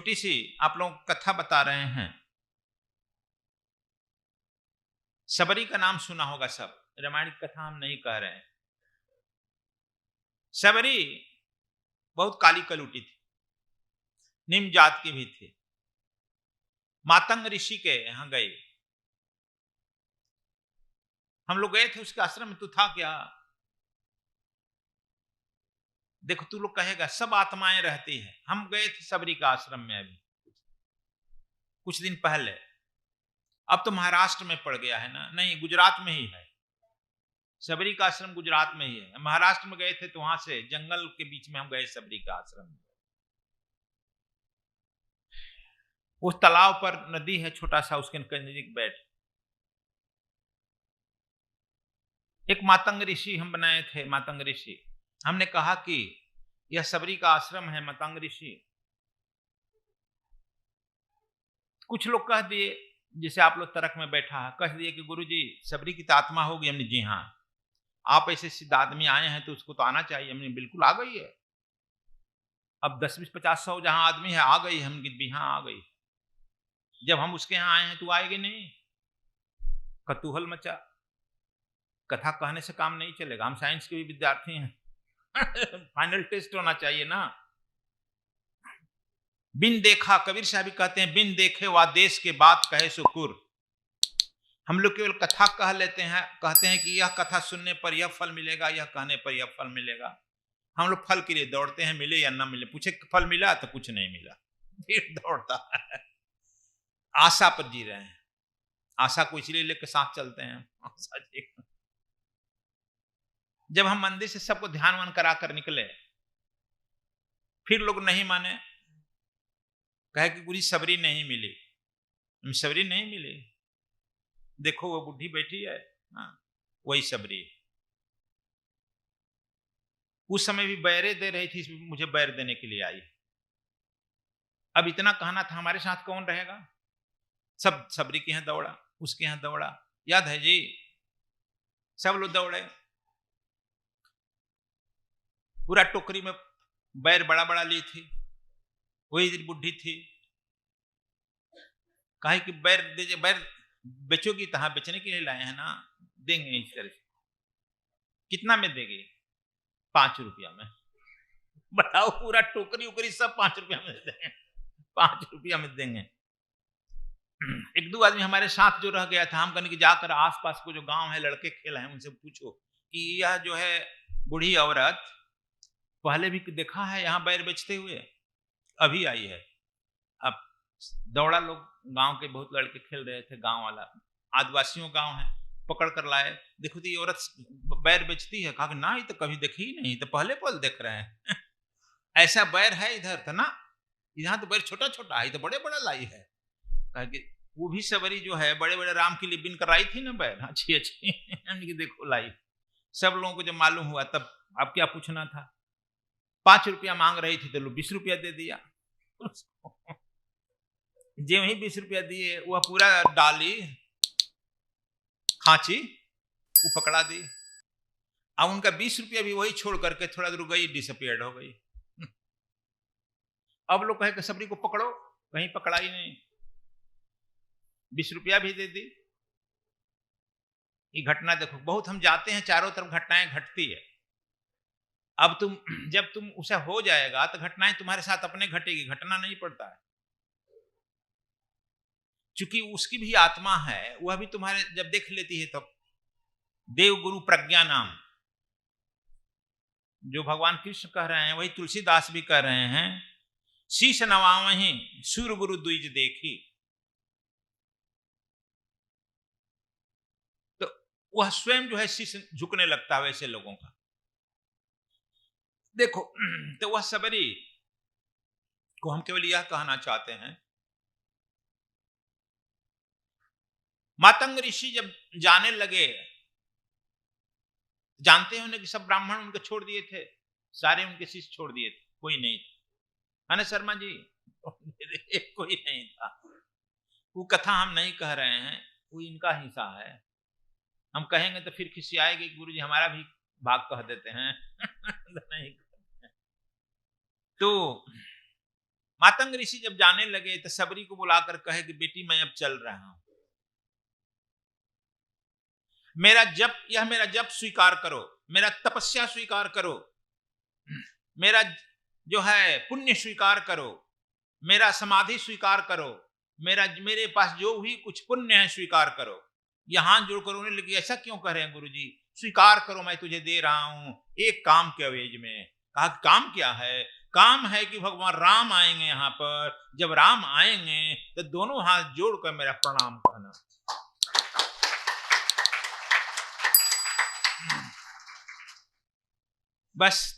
छोटी सी आप लोगों को कथा बता रहे हैं। सबरी का नाम सुना होगा सब, रामायण की कथा हम नहीं कह रहे हैं। सबरी बहुत काली कलूटी थी, निम्न जात की भी थी। मातंग ऋषि के यहाँ गए, हम लोग गए थे उसके आश्रम में। तू था क्या? देखो तू लोग कहेगा सब आत्माएं रहती है। हम गए थे सबरी का आश्रम में अभी कुछ दिन पहले। अब तो महाराष्ट्र में पड़ गया है ना? नहीं, गुजरात में ही है। सबरी का आश्रम गुजरात में ही है। महाराष्ट्र में गए थे तो वहां से जंगल के बीच में हम गए सबरी का आश्रम में। उस तालाब पर नदी है छोटा सा, उसके नजदीक बैठ एक मातंग ऋषि हम बनाए थे। मातंग ऋषि, हमने कहा कि यह सबरी का आश्रम है मातंग ऋषि। कुछ लोग कह दिए, जैसे आप लोग तर्क में बैठा है, कह दिए कि गुरुजी सबरी की तो आत्मा होगी। हमने जी हाँ, आप ऐसे सिद्ध आदमी आए हैं तो उसको तो आना चाहिए। हमने बिल्कुल आ गई है। अब 10 20 50 100 जहां आदमी है आ गई, हम भी हाँ आ गई। जब हम उसके यहाँ आए हैं तो आएगी नहीं। कतूहल मचा। कथा कहने से काम नहीं चलेगा, हम साइंस के भी विद्यार्थी हैं। फाइनल टेस्ट होना चाहिए ना। बिन देखा, कबीर साहब भी कहते हैं, बिन देखे वा देश के बात कहे सुकुर। हम लोग केवल कथा कह लेते हैं, कहते हैं कि यह कथा सुनने पर यह फल मिलेगा, यह कहने पर यह फल मिलेगा। हम लोग फल के लिए दौड़ते हैं, मिले या ना मिले। पूछे फल मिला तो कुछ नहीं मिला, फिर दौड़ता है। आशा पर जी रहे हैं। आशा को इसलिए लेकर साथ चलते हैं। आशा जी। जब हम मंदिर से सबको ध्यान वान करा कर निकले, फिर लोग नहीं माने, कहे कि पूरी सबरी नहीं मिली। सबरी नहीं मिली, देखो वो बुढ़ी बैठी है, हाँ, वही सबरी है। उस समय भी बैरे दे रही थी, मुझे बैर देने के लिए आई। अब इतना कहना था, हमारे साथ कौन रहेगा? सब सबरी के यहाँ दौड़ा, उसके यहाँ दौड़ा, याद है जी? सब लोग दौड़े। पूरा टोकरी में बैर बड़ा बड़ा ली थी, वही बुढ़ी थी। कहे कि बैर दीजिए, बैर बेचोगी तो? हाँ, बेचने के लिए लाए हैं ना, देंगे इस तरह से। कितना में देंगे? 5 रुपया में। बताओ, पूरा टोकरी उकरी सब 5 रुपया में देंगे। 5 रुपया में देंगे। एक दो आदमी हमारे साथ जो रह गया था, हम कहने की जाकर आसपास को जो गांव है, लड़के खेल हैं, उनसे पूछो कि यह जो है बूढ़ी औरत पहले भी देखा है यहाँ बैर बेचते हुए? अभी आई है। अब दौड़ा लोग, गांव के बहुत लड़के खेल रहे थे, गांव वाला आदिवासियों गांव है, पकड़ कर लाए। देखो तो ये औरत बैर बेचती है। कहा कि ना, ये तो कभी देखी ही नहीं, तो पहले पल देख रहे हैं। ऐसा बैर है इधर था ना, यहाँ तो बैर छोटा छोटा है, तो बड़े बड़ा लाई है। कहा कि वो भी सबरी जो है बड़े बड़े राम के लिए बिन कराई थी ना बैर, अच्छी अच्छी। देखो लाई। सब लोगों को जब मालूम हुआ तब अब क्या पूछना था। 5 रुपया मांग रही थी तो लोग 20 रुपया दे दिया। जो ही 20 रुपया दिए, वह पूरा डाली खांची वो पकड़ा दी। अब उनका 20 रुपया भी वही छोड़ करके थोड़ा दूर गई, डिसअपियर्ड हो गई। अब लोग कहे कि सबरी को पकड़ो, कहीं पकड़ा ही नहीं, 20 रुपया भी दे दी। ये घटना देखो, बहुत हम जाते हैं, चारों तरफ घटनाएं घटती है। अब तुम जब तुम उसे हो जाएगा तो घटनाएं तुम्हारे साथ अपने घटेगी, घटना नहीं पड़ता है। चूंकि उसकी भी आत्मा है, वह भी तुम्हारे जब देख लेती है तब। देव गुरु प्रज्ञा नाम जो भगवान कृष्ण कह रहे हैं, वही तुलसीदास भी कह रहे हैं। शीश नवावहीं सूर गुरु द्विज देखी। तो वह स्वयं जो है शीश झुकने लगता है वैसे लोगों का। देखो, तो वह सबरी को हम केवल यह कहना चाहते हैं, मातंग ऋषि जब जाने लगे, जानते हैं कि सब ब्राह्मण उनके छोड़ दिए थे, सारे उनके शिष्य छोड़ दिए थे, कोई नहीं था। है ना शर्मा जी? कोई नहीं था। वो कथा हम नहीं कह रहे हैं, वो इनका हिस्सा है। हम कहेंगे तो फिर किसी आएगी, गुरु जी हमारा भी भाग कह देते हैं। नहीं। तो मातंग ऋषि जब जाने लगे तो सबरी को बुलाकर कहे कि बेटी मैं अब चल रहा हूं, यह मेरा जप स्वीकार करो, मेरा तपस्या स्वीकार करो, मेरा जो है पुण्य स्वीकार करो, मेरा समाधि स्वीकार करो, मेरे पास जो भी कुछ पुण्य है स्वीकार करो। यहां जोड़कर उन्होंने लगी ऐसा क्यों कह रहे हैं गुरुजी, स्वीकार करो मैं तुझे दे रहा हूं एक काम के अवेज में। कहा काम क्या है? काम है कि भगवान राम आएंगे यहां पर, जब राम आएंगे तो दोनों हाथ जोड़कर मेरा प्रणाम करना। बस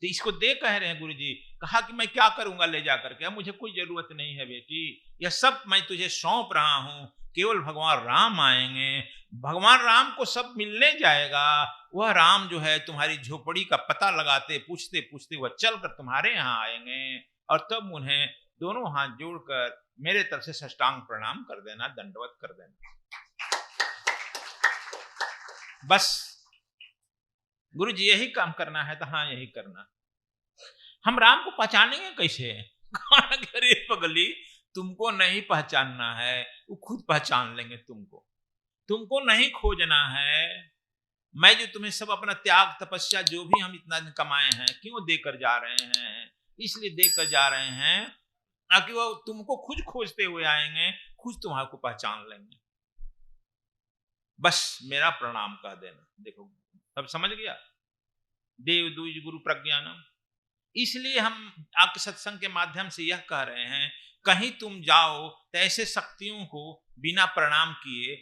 तो इसको दे कह रहे हैं गुरुजी। कहा कि मैं क्या करूंगा ले जाकर के, मुझे कोई जरूरत नहीं है बेटी, यह सब मैं तुझे सौंप रहा हूं, केवल भगवान राम आएंगे, भगवान राम को सब मिलने जाएगा। वह राम जो है तुम्हारी झोपड़ी का पता लगाते पूछते पूछते वह चलकर तुम्हारे यहाँ आएंगे, और तब उन्हें दोनों हाथ जोड़कर मेरे तरफ से साष्टांग प्रणाम कर देना, दंडवत कर देना। बस गुरु जी यही काम करना है तो हाँ यही करना। हम राम को पहचानेंगे कैसे? अरे पगली, तुमको नहीं पहचानना है, वो खुद पहचान लेंगे तुमको। तुमको नहीं खोजना है। मैं जो तुम्हें सब अपना त्याग तपस्या जो भी हम इतना दिन कमाए हैं क्यों देकर जा रहे हैं, इसलिए देकर जा रहे हैं ताकि वो तुमको खुद खोजते हुए आएंगे, खुद तुम्हारे को पहचान लेंगे। बस मेरा प्रणाम कह देना। देखो सब समझ गया, देव द्विज गुरु प्रज्ञानम। इसलिए हम आपके सत्संग के माध्यम से यह कह रहे हैं, कहीं तुम जाओ तो ऐसे शक्तियों को बिना प्रणाम किए